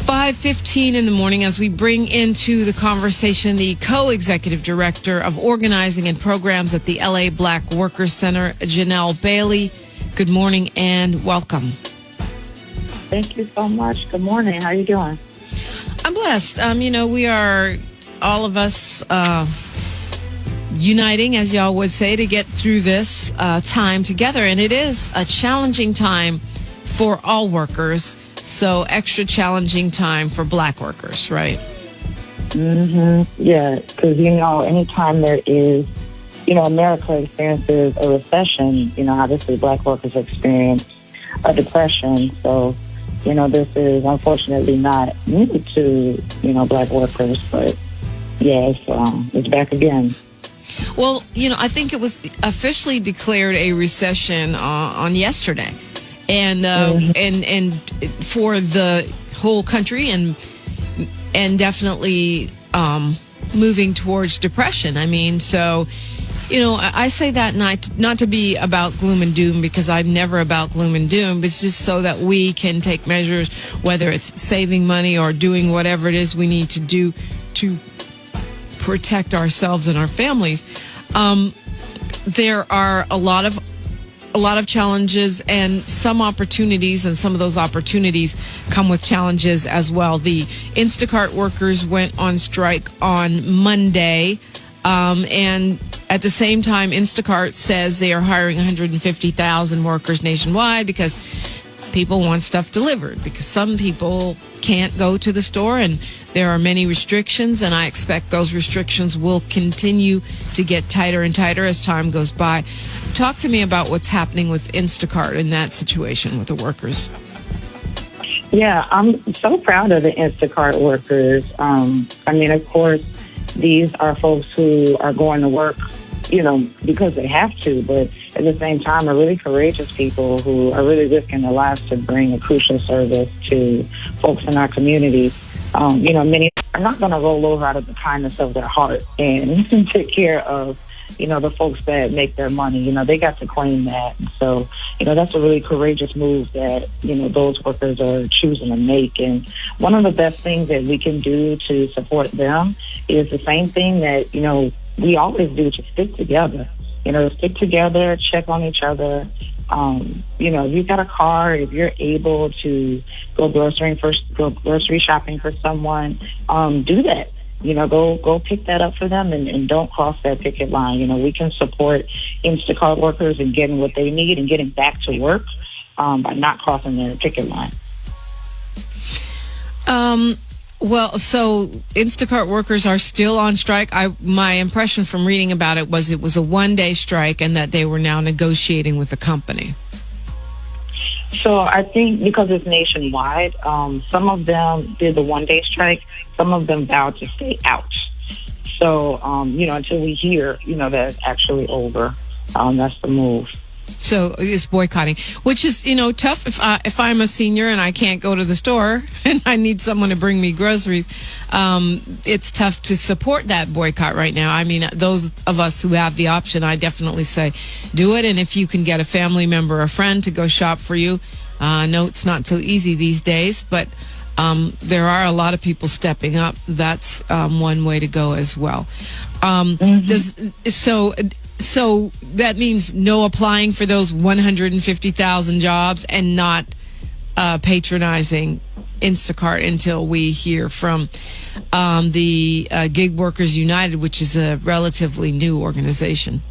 5:15 in the morning as we bring into the conversation the co-executive director of organizing and programs at the LA Black Workers Center, Janelle Bailey. Good morning and welcome. Thank you so much. Good morning. How are you doing? I'm blessed. We are, all of us, uniting, as y'all would say, to get through this time together. And it is a challenging time for all workers. So extra challenging time for Black workers, right? Mm-hmm. Yeah, because, anytime there is, America experiences a recession, obviously Black workers experience a depression. So, this is unfortunately not new to, Black workers, but yeah, it's back again. Well, I think it was officially declared a recession on yesterday. And for the whole country and definitely moving towards depression. I say that not to be about gloom and doom, because I'm never about gloom and doom, but it's just so that we can take measures, whether it's saving money or doing whatever it is we need to do to protect ourselves and our families. There are a lot of challenges and some opportunities, and some of those opportunities come with challenges as well. The Instacart workers went on strike on Monday, and at the same time, Instacart says they are hiring 150,000 workers nationwide because people want stuff delivered, because some people can't go to the store and there are many restrictions, and I expect those restrictions will continue to get tighter and tighter as time goes by. Talk to me about what's happening with Instacart in that situation with the workers. Yeah, I'm so proud of the Instacart workers. Of course, these are folks who are going to work, because they have to, but at the same time are really courageous people who are really risking their lives to bring a crucial service to folks in our community. Many are not going to roll over out of the kindness of their heart and take care of, the folks that make their money. They got to claim that. So, that's a really courageous move that, those workers are choosing to make. And one of the best things that we can do to support them is the same thing that, we always do, to stick together. Stick together, check on each other. If you've got a car, if you're able to go grocery shopping for someone, do that. Go pick that up for them and don't cross that picket line. We can support Instacart workers in getting what they need and getting back to work by not crossing their picket line. So Instacart workers are still on strike. My impression from reading about it was a one-day strike and that they were now negotiating with the company. So I think because it's nationwide, some of them did the one-day strike. Some of them vowed to stay out. So, until we hear, that's actually over, that's the move. So it's boycotting, which is, tough if I'm a senior and I can't go to the store and I need someone to bring me groceries. It's tough to support that boycott right now. Those of us who have the option, I definitely say do it. And if you can get a family member or a friend to go shop for you, I know it's not so easy these days, but there are a lot of people stepping up. That's one way to go as well. So that means no applying for those 150,000 jobs and not patronizing Instacart until we hear from the Gig Workers United, which is a relatively new organization.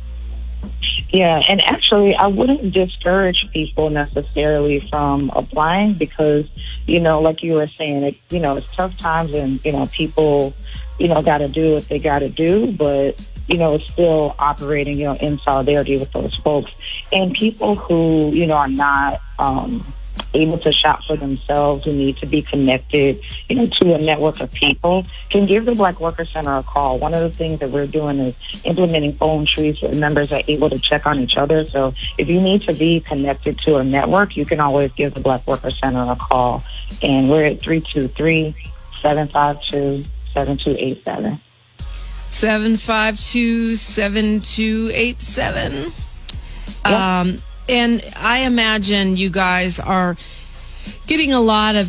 Yeah, and actually, I wouldn't discourage people necessarily from applying because, like you were saying, it's tough times and, people, got to do what they got to do, but it's still operating, in solidarity with those folks. And people who, are not able to shop for themselves, who need to be connected, to a network of people, can give the Black Workers Center a call. One of the things that we're doing is implementing phone trees where members are able to check on each other. So if you need to be connected to a network, you can always give the Black Workers Center a call. And we're at 323-752-7287. 752-7287. Yep. And I imagine you guys are getting a lot of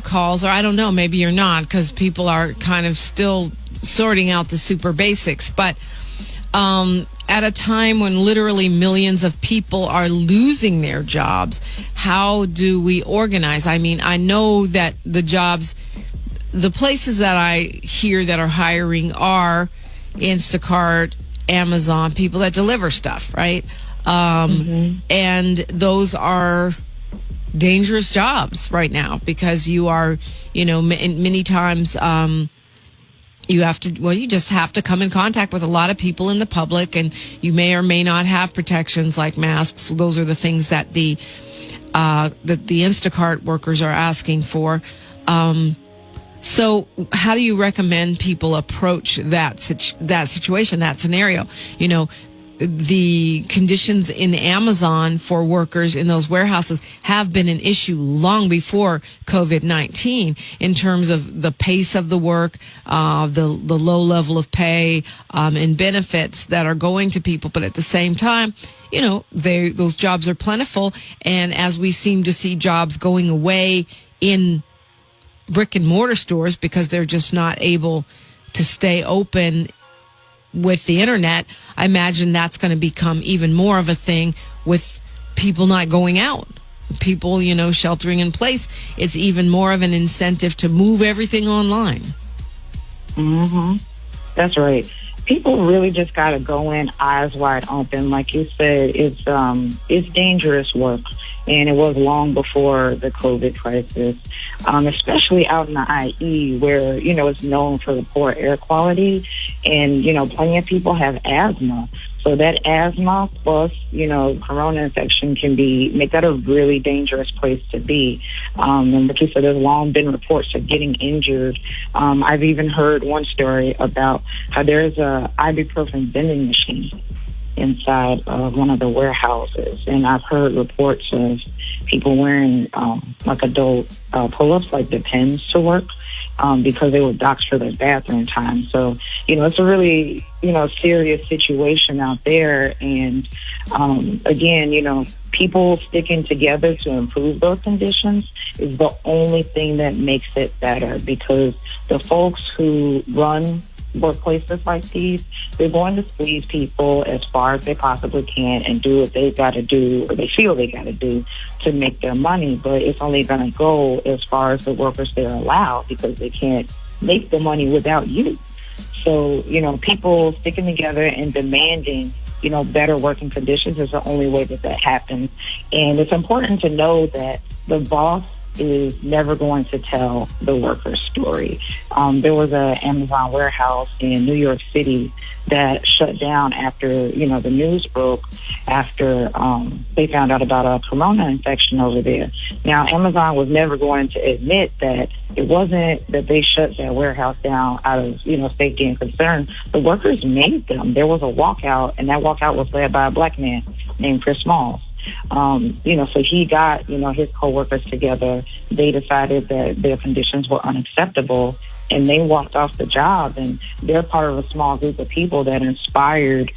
calls, or I don't know, maybe you're not, because people are kind of still sorting out the super basics. But at a time when literally millions of people are losing their jobs, how do we organize? I mean, I know that the places that I hear that are hiring are Instacart, Amazon, people that deliver stuff, right? And those are dangerous jobs right now, because you are, many times, you just have to come in contact with a lot of people in the public, and you may or may not have protections like masks. Those are the things that the Instacart workers are asking for. So how do you recommend people approach that situation, that scenario? The conditions in Amazon for workers in those warehouses have been an issue long before COVID-19 in terms of the pace of the work, the low level of pay, and benefits that are going to people. But at the same time, those jobs are plentiful. And as we seem to see jobs going away in brick and mortar stores because they're just not able to stay open with the internet, I imagine that's going to become even more of a thing with people not going out, people, sheltering in place. It's even more of an incentive to move everything online. That's right. People really just got to go in eyes wide open. Like you said, it's dangerous work, and it was long before the COVID crisis, especially out in the IE where, it's known for the poor air quality, and, plenty of people have asthma. So that asthma plus, corona infection can make that a really dangerous place to be. And like you said, there's long been reports of getting injured. I've even heard one story about how there's a ibuprofen vending machine inside of one of the warehouses. And I've heard reports of people wearing like adult pull-ups, like Depends, to work. Because they were doxxed for their bathroom time. So, it's a really, serious situation out there. And, again, people sticking together to improve those conditions is the only thing that makes it better, because the folks who run workplaces like these, they're going to squeeze people as far as they possibly can and do what they've got to do, or they feel they got to do, to make their money. But it's only going to go as far as the workers they're allowed, because they can't make the money without you. So, people sticking together and demanding, better working conditions is the only way that happens. And it's important to know that the boss is never going to tell the worker's story. There was an Amazon warehouse in New York City that shut down after, the news broke, after they found out about a corona infection over there. Now, Amazon was never going to admit that it wasn't that they shut that warehouse down out of, safety and concern. The workers made them. There was a walkout, and that walkout was led by a black man named Chris Smalls. So he got, his coworkers together. They decided that their conditions were unacceptable, and they walked off the job. And they're part of a small group of people that inspired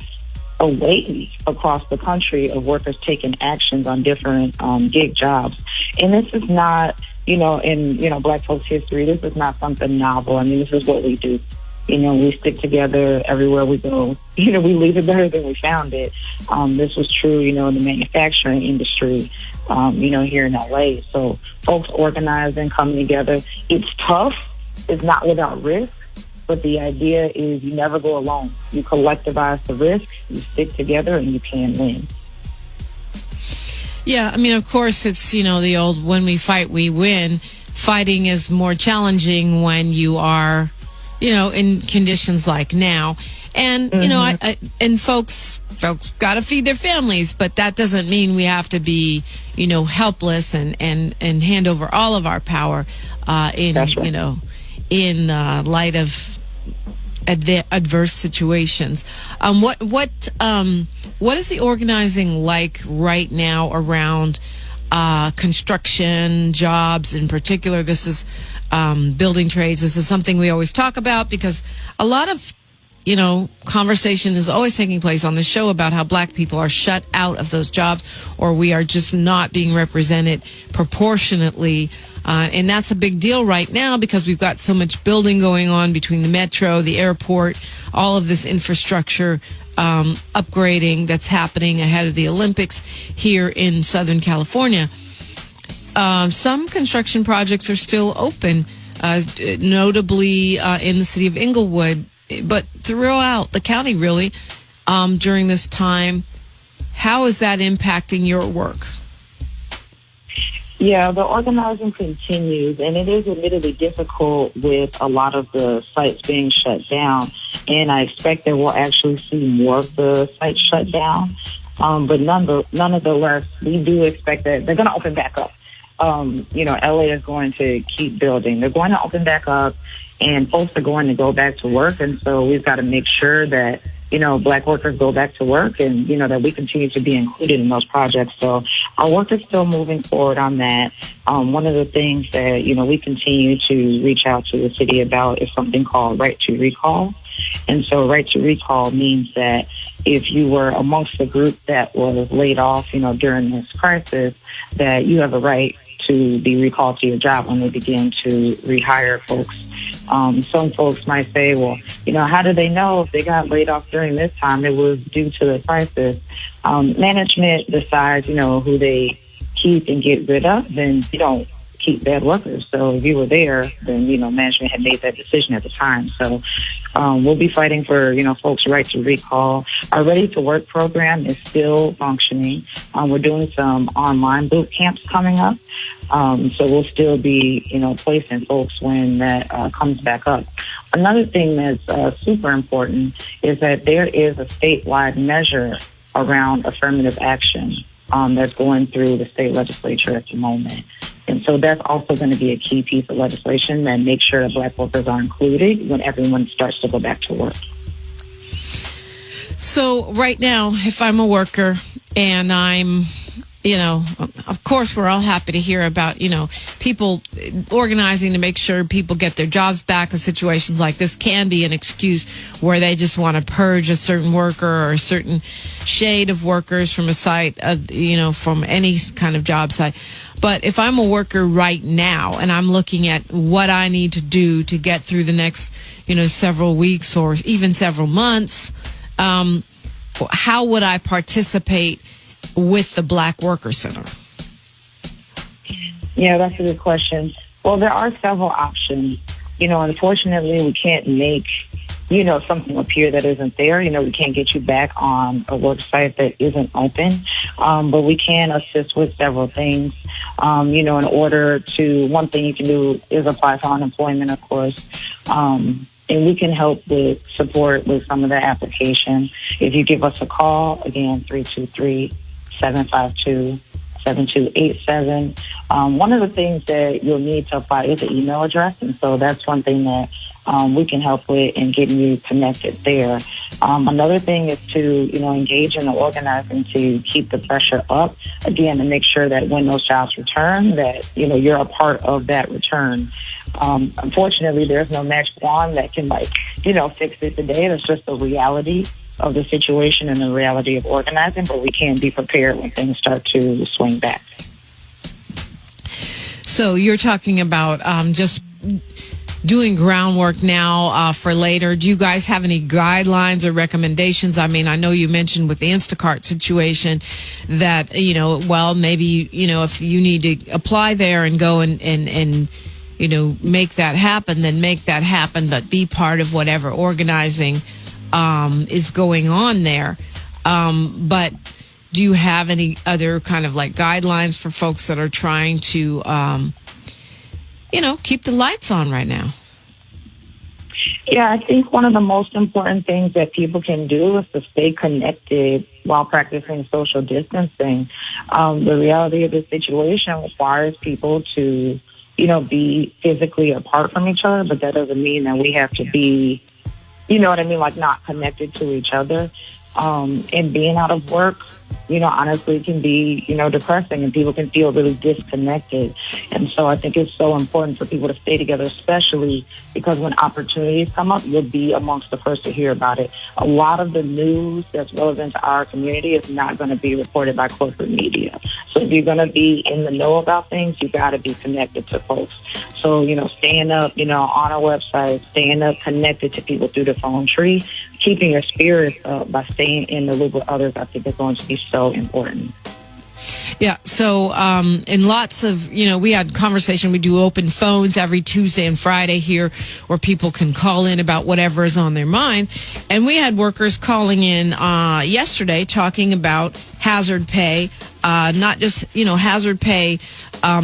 a wave across the country of workers taking actions on different gig jobs. And this is not, in, Black folks' history, this is not something novel. I mean, this is what we do. We stick together everywhere we go. We leave it better than we found it. This was true, in the manufacturing industry, here in LA. So folks organizing, coming together. It's tough. It's not without risk. But the idea is you never go alone. You collectivize the risk, you stick together, and you can win. Yeah, I mean, of course, it's, the old, when we fight, we win. Fighting is more challenging when you are, in conditions like now. And, and folks got to feed their families, but that doesn't mean we have to be, helpless and hand over all of our power in, right. In light of adverse situations. What is the organizing like right now around construction jobs in particular? This is building trades. This is something we always talk about because a lot of conversation is always taking place on the show about how black people are shut out of those jobs, or we are just not being represented proportionately. And that's a big deal right now because we've got so much building going on between the metro, the airport, all of this infrastructure upgrading that's happening ahead of the Olympics here in Southern California. Some construction projects are still open, notably in the city of Inglewood, but throughout the county, really, during this time. How is that impacting your work? Yeah, the organizing continues, and it is admittedly difficult with a lot of the sites being shut down. And I expect that we'll actually see more of the sites shut down. But nonetheless, we do expect that they're going to open back up. LA is going to keep building. They're going to open back up, and folks are going to go back to work. And so we've got to make sure that black workers go back to work and, that we continue to be included in those projects. So our work is still moving forward on that. One of the things that, we continue to reach out to the city about is something called right to recall. And so right to recall means that if you were amongst the group that was laid off, during this crisis, that you have a right to be recalled to your job when they begin to rehire folks. Some folks might say, well, how do they know if they got laid off during this time? It was due to the crisis. Management decides, who they keep and get rid of, and you don't keep bad workers. So if you were there, then, management had made that decision at the time. So we'll be fighting for, folks' right to recall. Our Ready to Work program is still functioning. We're doing some online boot camps coming up. So we'll still be, placing folks when that comes back up. Another thing that's super important is that there is a statewide measure around affirmative action that's going through the state legislature at the moment. And so that's also going to be a key piece of legislation that makes sure that black workers are included when everyone starts to go back to work. So right now, if I'm a worker and I'm, of course, we're all happy to hear about, people organizing to make sure people get their jobs back. And situations like this can be an excuse where they just want to purge a certain worker or a certain shade of workers from a site, from any kind of job site. But if I'm a worker right now and I'm looking at what I need to do to get through the next, several weeks or even several months, how would I participate with the Black Worker Center? Yeah, that's a good question. Well, there are several options. Unfortunately, we can't make, something appear that isn't there. We can't get you back on a work site that isn't open. But we can assist with several things. In order to, one thing you can do is apply for unemployment, of course. And we can help with support with some of the application. If you give us a call, again, 323-752-7287. One of the things that you'll need to apply is an email address. And so that's one thing that we can help with in getting you connected there. Another thing is to, engage in the organizing to keep the pressure up, again, to make sure that when those jobs return, that, you're a part of that return. Unfortunately, there's no magic wand that can, fix it today. It's just the reality of the situation and the reality of organizing, but we can be prepared when things start to swing back. So you're talking about just doing groundwork now for later. Do you guys have any guidelines or recommendations? I mean, I know you mentioned with the Instacart situation that, maybe, if you need to apply there and go and make that happen, then make that happen, but be part of whatever organizing is going on there. But do you have any other kind of guidelines for folks that are trying to, keep the lights on right now? Yeah, I think one of the most important things that people can do is to stay connected while practicing social distancing. The reality of the situation requires people to, be physically apart from each other, but that doesn't mean that we have to be, not connected to each other. And being out of work, honestly can be, depressing, and people can feel really disconnected. And so I think it's so important for people to stay together, especially because when opportunities come up, you'll be amongst the first to hear about it. A lot of the news that's relevant to our community is not going to be reported by corporate media. So if you're going to be in the know about things, you got to be connected to folks. So, staying up, on our website, staying up connected to people through the phone tree, keeping your spirits up by staying in the loop with others, I think is going to be so important. Yeah. So, in lots of, we had conversation. We do open phones every Tuesday and Friday here where people can call in about whatever is on their mind. And we had workers calling in, yesterday talking about hazard pay, not just, hazard pay,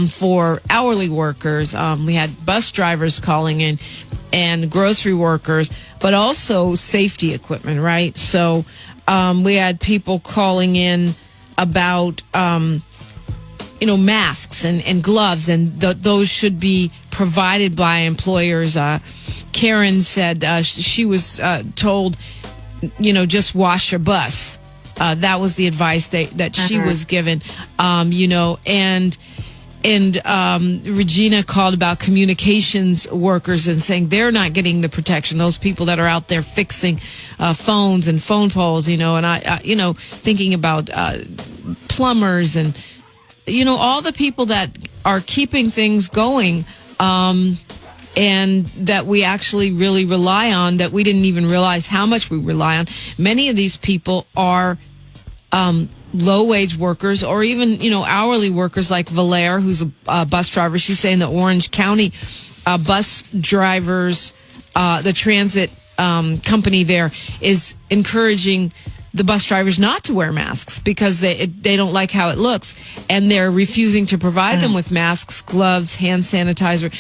for hourly workers. We had bus drivers calling in and grocery workers, but also safety equipment, right? So, we had people calling in about, masks and gloves, and those should be provided by employers. Karen said she was told, just wash your bus. That was the advice that she was given, and Regina called about communications workers and saying they're not getting the protection. Those people that are out there fixing phones and phone poles, and I thinking about plumbers and, all the people that are keeping things going, and that we actually really rely on, that we didn't even realize how much we rely on. Many of these people are low-wage workers, or even, hourly workers like Valere, who's a bus driver. She's saying the Orange County bus drivers, the transit company there is encouraging the bus drivers not to wear masks because they don't like how it looks, and they're refusing to provide them with masks, gloves, hand sanitizer.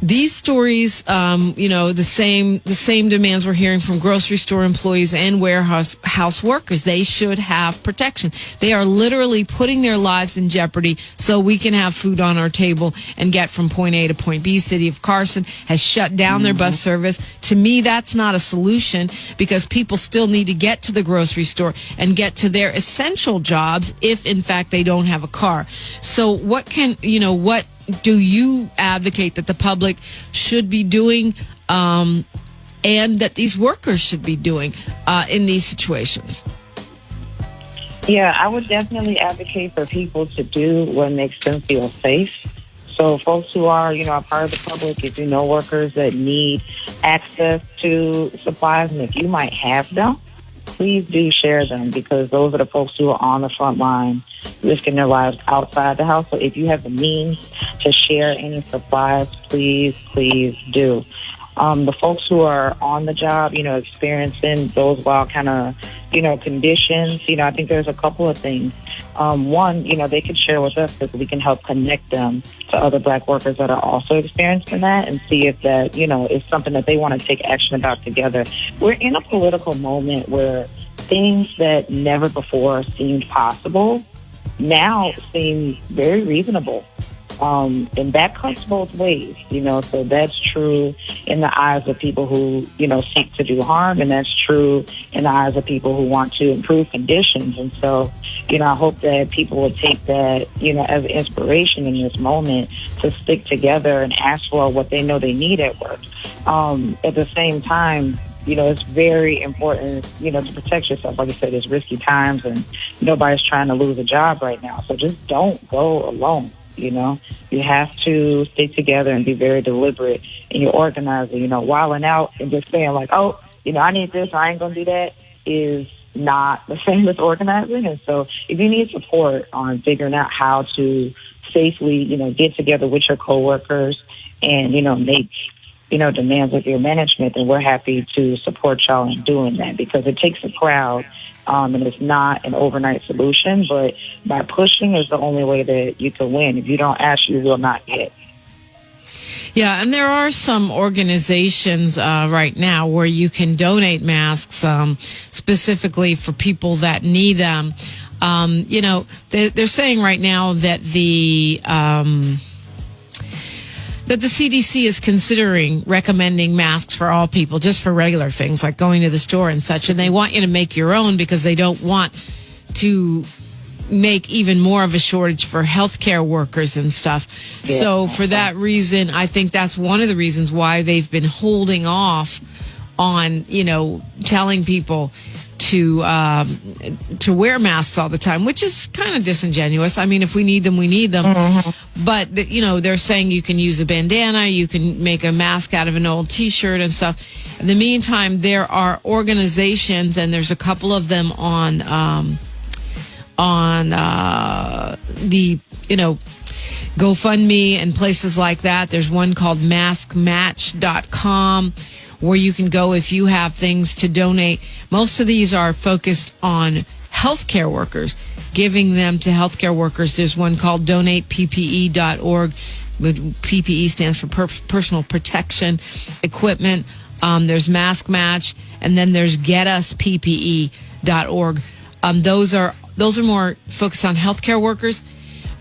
These stories, the same demands we're hearing from grocery store employees and warehouse workers. They should have protection. They are literally putting their lives in jeopardy so we can have food on our table and get from point A to point B. City of Carson has shut down their bus service. To me, that's not a solution, because people still need to get to the grocery store and get to their essential jobs if, in fact, they don't have a car. So what do you advocate that the public should be doing, and that these workers should be doing in these situations? Yeah, I would definitely advocate for people to do what makes them feel safe. So folks who are, a part of the public, if you know workers that need access to supplies, and if you might have them, please do share them, because those are the folks who are on the front line risking their lives outside the house. So if you have the means to share any supplies, please do. The folks who are on the job, experiencing those wild kind of, conditions, I think there's a couple of things. One, they can share with us because we can help connect them to other Black workers that are also experiencing that, and see if that, is something that they want to take action about together. We're in a political moment where things that never before seemed possible now seem very reasonable. And that cuts both ways, so that's true in the eyes of people who, seek to do harm, and that's true in the eyes of people who want to improve conditions. And so, I hope that people will take that, as inspiration in this moment to stick together and ask for what they know they need at work. At the same time, it's very important, to protect yourself. Like I said, it's risky times, and nobody's trying to lose a job right now. So just don't go alone. You have to stay together and be very deliberate in your organizing. Wilding out and just saying like, oh, I need this, I ain't going to do that, is not the same as organizing. And so if you need support on figuring out how to safely, get together with your coworkers and, make, demands of your management, then we're happy to support y'all in doing that, because it takes a crowd. And it's not an overnight solution, but by pushing is the only way that you can win. If you don't ask, you will not get. Yeah, and there are some organizations right now where you can donate masks specifically for people that need them. They're saying right now that the CDC is considering recommending masks for all people, just for regular things like going to the store and such. And they want you to make your own because they don't want to make even more of a shortage for healthcare workers and stuff. Yeah. So for that reason, I think that's one of the reasons why they've been holding off on, telling people to wear masks all the time, which is kind of disingenuous. I mean, if we need them, we need them. Mm-hmm. But, they're saying you can use a bandana, you can make a mask out of an old T-shirt and stuff. In the meantime, there are organizations, and there's a couple of them on the GoFundMe and places like that. There's one called maskmatch.com where you can go if you have things to donate. Most of these are focused on healthcare workers, giving them to healthcare workers. There's one called donateppe.org. PPE stands for personal protection equipment. There's Mask Match, and then there's getusppe.org. Those are more focused on healthcare workers,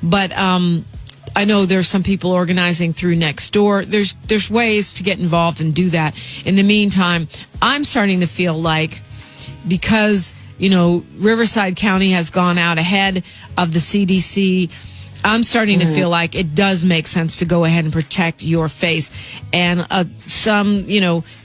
but I know there's some people organizing through Nextdoor. There's ways to get involved and do that. In the meantime, I'm starting to feel like, because Riverside County has gone out ahead of the CDC, I'm starting to feel like it does make sense to go ahead and protect your face. And some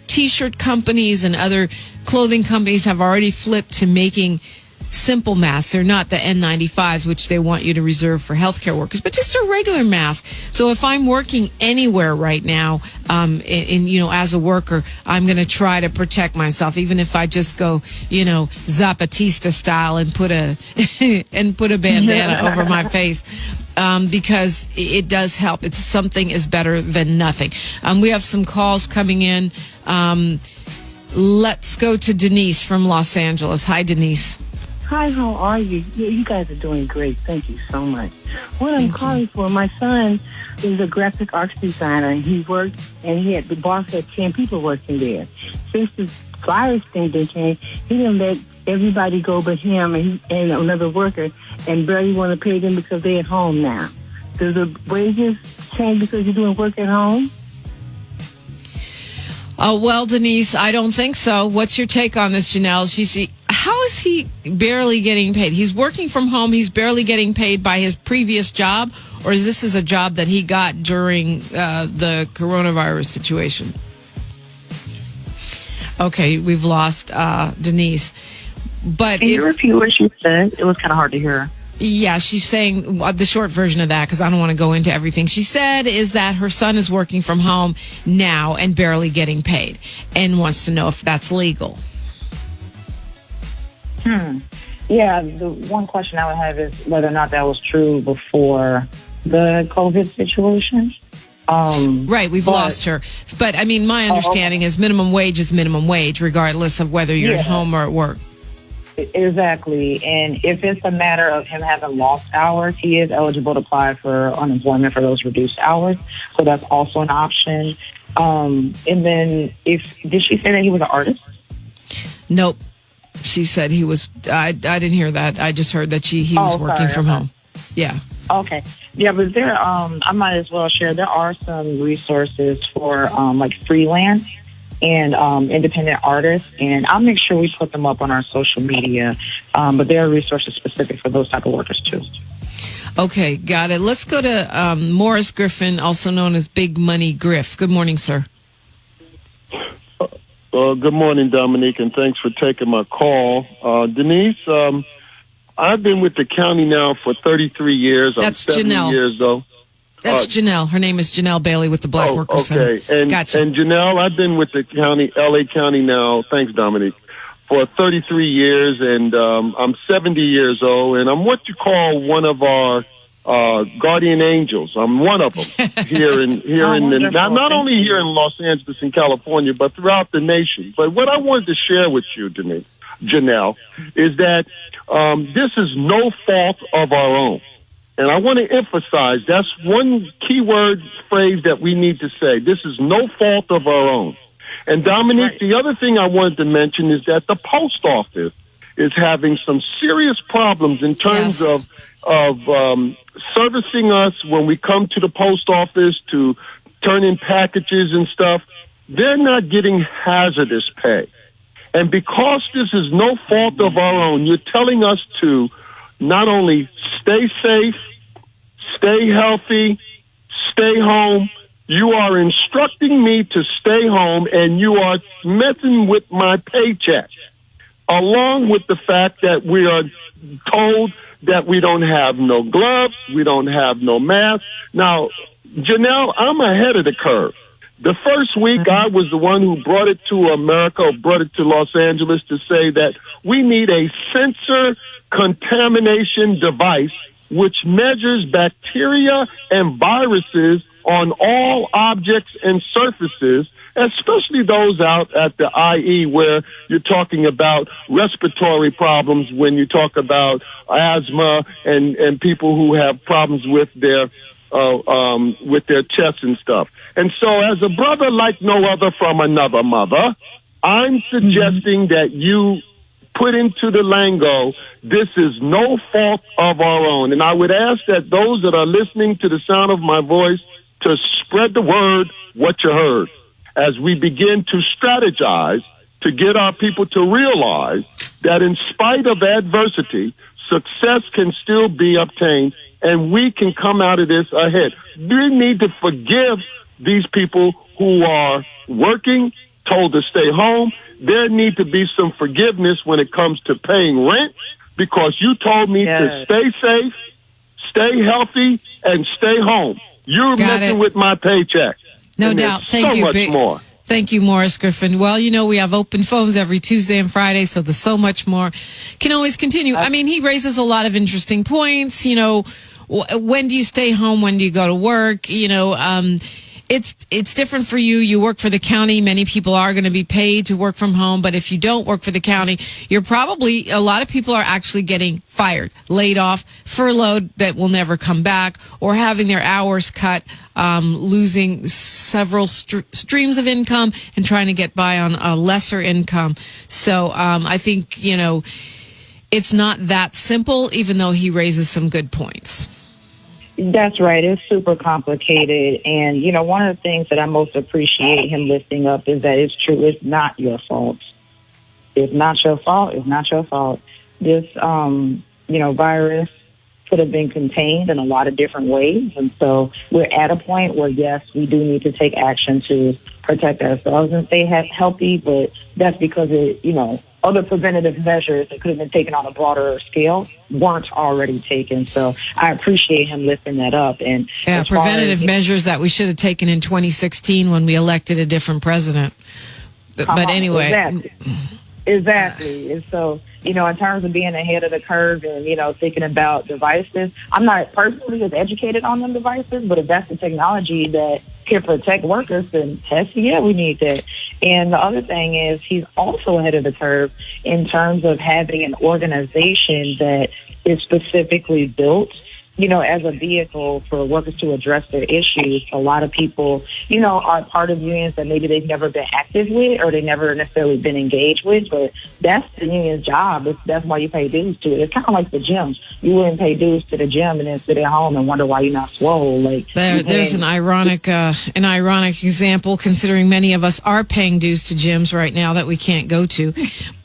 T-shirt companies and other clothing companies have already flipped to making simple masks. They're not the N95s, which they want you to reserve for healthcare workers, but just a regular mask. So if I'm working anywhere right now, as a worker, I'm going to try to protect myself, even if I just go, Zapatista style and put a bandana over my face. Because it does help. Something is better than nothing. We have some calls coming in. Let's go to Denise from Los Angeles. Hi, Denise. Hi, how are you? You guys are doing great. Thank you so much. What I'm calling for, my son is a graphic arts designer, and he worked, and the boss had 10 people working there. Since the virus thing came, he didn't let everybody go but him and another worker, and barely want to pay them because they're at home now. Does the wages change because you're doing work at home? Well, Denise, I don't think so. What's your take on this, Janelle? How is he barely getting paid? He's working from home. He's barely getting paid by his previous job, or is this a job that he got during the coronavirus situation? Okay, we've lost Denise. But can you repeat what she said? It was kind of hard to hear. Yeah, she's saying the short version of that, because I don't want to go into everything. She said is that her son is working from home now and barely getting paid, and wants to know if that's legal. Yeah, the one question I would have is whether or not that was true before the COVID situation. Right, we've lost her. But, I mean, my understanding is minimum wage is minimum wage, regardless of whether you're at home or at work. Exactly. And if it's a matter of him having lost hours, he is eligible to apply for unemployment for those reduced hours. So that's also an option. And then did she say that he was an artist? Nope. She said he was, I didn't hear that. I just heard that he was working from home. Yeah. Okay. Yeah, but I might as well share, there are some resources for freelance and independent artists, and I'll make sure we put them up on our social media. But there are resources specific for those type of workers too. Okay, got it. Let's go to Morris Griffin, also known as Big Money Griff. Good morning, sir. Good morning, Dominique, and thanks for taking my call. Denise, I've been with the county now for 33 years. That's I'm 70 Janelle. years old. That's Janelle. Her name is Janelle Bailey with the Black Workers Center. And, gotcha. And Janelle, I've been with the county, LA County now, thanks, Dominique, for 33 years, and I'm 70 years old, and I'm what you call one of our guardian angels. I'm one of them not only here in Los Angeles and California, but throughout the nation. But what I wanted to share with you, Janelle, is that this is no fault of our own. And I want to emphasize that's one keyword phrase that we need to say. This is no fault of our own. And Dominique, the other thing I wanted to mention is that the post office is having some serious problems in terms of servicing us when we come to the post office to turn in packages and stuff. They're not getting hazardous pay. And because this is no fault of our own, you're telling us to not only stay safe, stay healthy, stay home. You are instructing me to stay home, and you are messing with my paycheck, along with the fact that we are told that we don't have no gloves, we don't have no mask. Now, Janelle, I'm ahead of the curve. The first week, I was the one who brought it to America, brought it to Los Angeles to say that we need a sensor contamination device which measures bacteria and viruses on all objects and surfaces, especially those out at the IE where you're talking about respiratory problems, when you talk about asthma and people who have problems with their chests and stuff. And so as a brother like no other from another mother, I'm suggesting that you put into the lingo, this is no fault of our own. And I would ask that those that are listening to the sound of my voice to spread the word what you heard as we begin to strategize to get our people to realize that in spite of adversity, success can still be obtained and we can come out of this ahead. We need to forgive these people who are working, told to stay home. There need to be some forgiveness when it comes to paying rent, because you told me to stay safe, stay healthy, and stay home. You're messing with my paycheck. No doubt. Thank you. So much more. Thank you, Morris Griffin. Well, you know, we have open phones every Tuesday and Friday, so there's so much more. Can always continue. I mean, he raises a lot of interesting points. You know, when do you stay home? When do you go to work? You know, it's different for you. You work for the county. Many people are going to be paid to work from home. But if you don't work for the county, a lot of people are actually getting fired, laid off, furloughed that will never come back, or having their hours cut, losing several streams of income and trying to get by on a lesser income. So I think, you know, it's not that simple, even though he raises some good points. That's right. It's super complicated. And, you know, one of the things that I most appreciate him lifting up is that it's true. It's not your fault. It's not your fault. It's not your fault. This, virus could have been contained in a lot of different ways. And so we're at a point where, yes, we do need to take action to protect ourselves and stay healthy. But that's because other preventative measures that could have been taken on a broader scale weren't already taken. So I appreciate him lifting that up. And preventative measures that we should have taken in 2016 when we elected a different president. But anyway. Exactly. And so, in terms of being ahead of the curve and, thinking about devices, I'm not personally as educated on them devices, but if that's the technology that can protect workers, then we need that. And the other thing is he's also ahead of the curve in terms of having an organization that is specifically built, as a vehicle for workers to address their issues. A lot of people, are part of unions that maybe they've never been active with or they never necessarily been engaged with, but that's the union's job. That's why you pay dues to it. It's kind of like the gyms. You wouldn't pay dues to the gym and then sit at home and wonder why you're not swole. There's an ironic example, considering many of us are paying dues to gyms right now that we can't go to.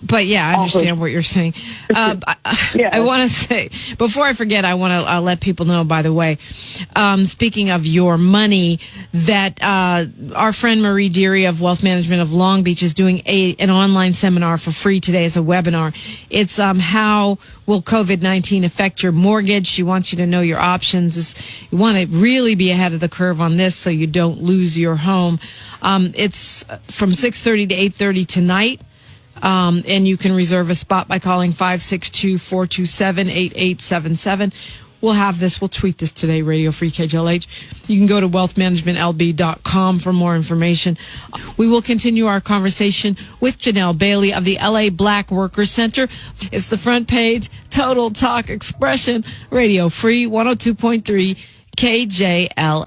But yeah, I understand what you're saying. I want to say, before I forget, I want to let people know, by the way, speaking of your money, that our friend Marie Deary of Wealth Management of Long Beach is doing an online seminar for free today as a webinar. It's how will COVID-19 affect your mortgage? She wants you to know your options. You want to really be ahead of the curve on this so you don't lose your home. It's from 6:30 to 8:30 tonight. And you can reserve a spot by calling 562-427-8877. We'll have this. We'll tweet this today, Radio Free KJLH. You can go to wealthmanagementlb.com for more information. We will continue our conversation with Janelle Bailey of the LA Black Workers Center. It's the front page, Total Talk Expression, Radio Free 102.3 KJLH.